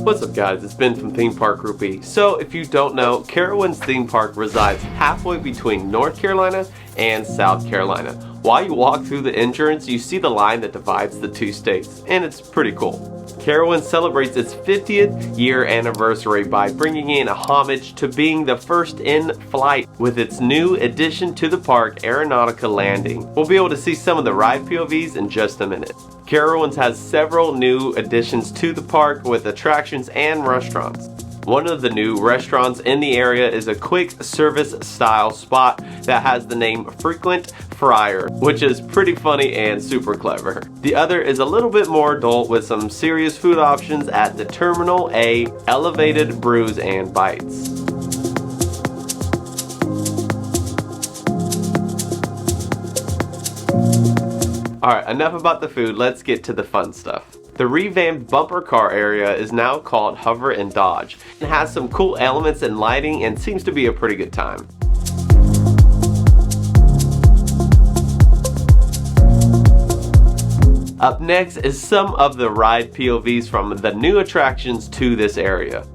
What's up guys, it's Ben from Theme Park Groupie. So if you don't know, Carowinds theme park resides halfway between North Carolina and South Carolina. While you walk through the entrance, you see the line that divides the two states, and it's pretty cool. Carowinds celebrates its 50th year anniversary by bringing in a homage to being the first in flight with its new addition to the park, Aeronautica Landing. We'll be able to see some of the ride POVs in just a minute. Carowinds has several new additions to the park with attractions and restaurants. One of the new restaurants in the area is a quick service style spot that has the name Frequent Fryer, which is pretty funny and super clever. The other is a little bit more adult with some serious food options at the Terminal A Elevated Brews and Bites. Alright, enough about the food, let's get to the fun stuff. The revamped bumper car area is now called Hover and Dodge. It has some cool elements and lighting and seems to be a pretty good time. Up next is some of the ride POVs from the new attractions to this area.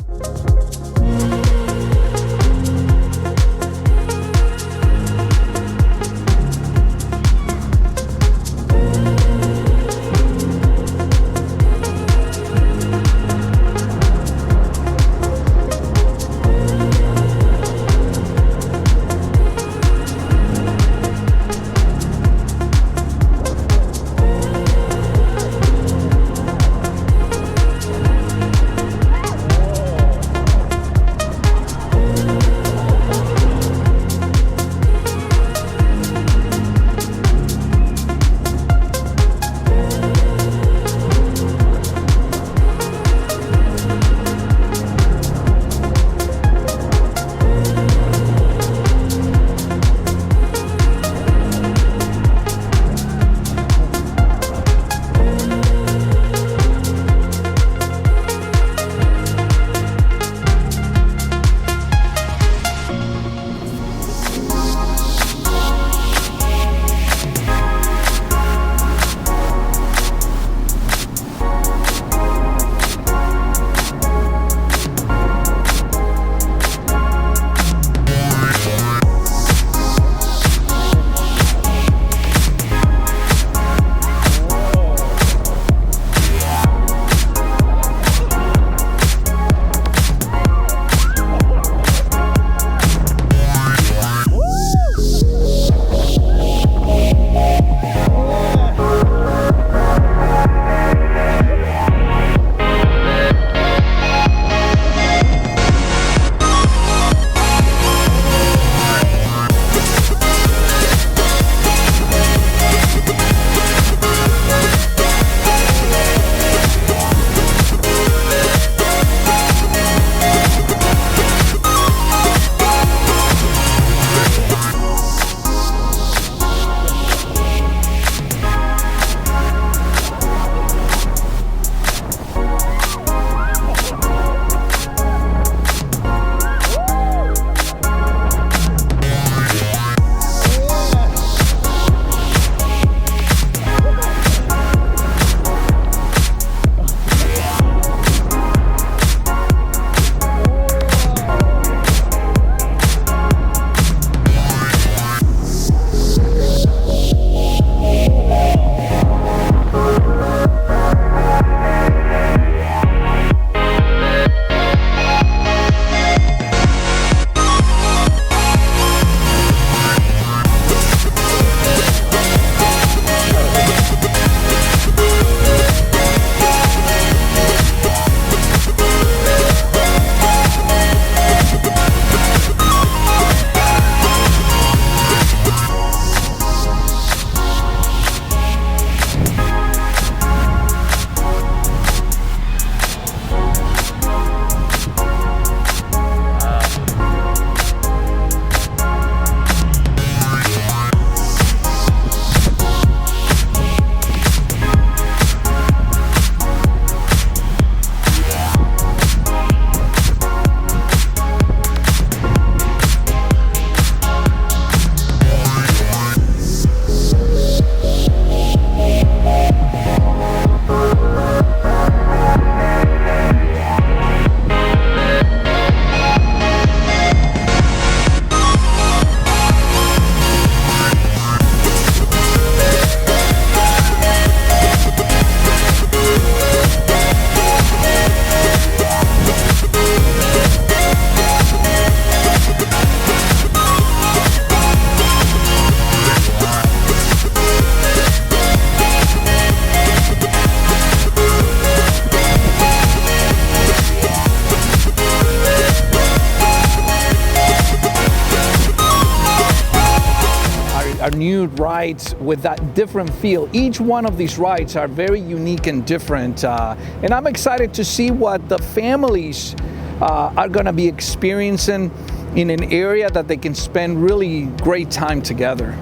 new rides with that different feel. Each one of these rides are very unique and different, and I'm excited to see what the families are going to be experiencing in an area that they can spend really great time together.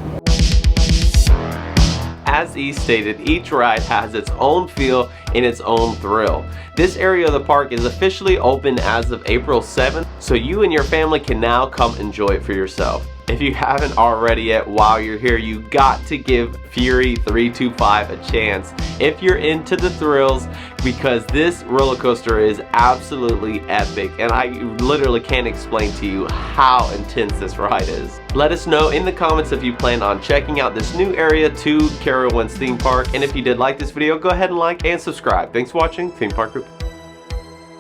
As E stated, each ride has its own feel and its own thrill. This area of the park is officially open as of April 7th, so you and your family can now come enjoy it for yourself. If you haven't already yet, while you're here, you got to give Fury 325 a chance if you're into the thrills, because this roller coaster is absolutely epic, and I literally can't explain to you how intense this ride is. Let us know in the comments if you plan on checking out this new area to Carowinds theme park, and if you did like this video, go ahead and like and subscribe. Thanks for watching Theme Park Group.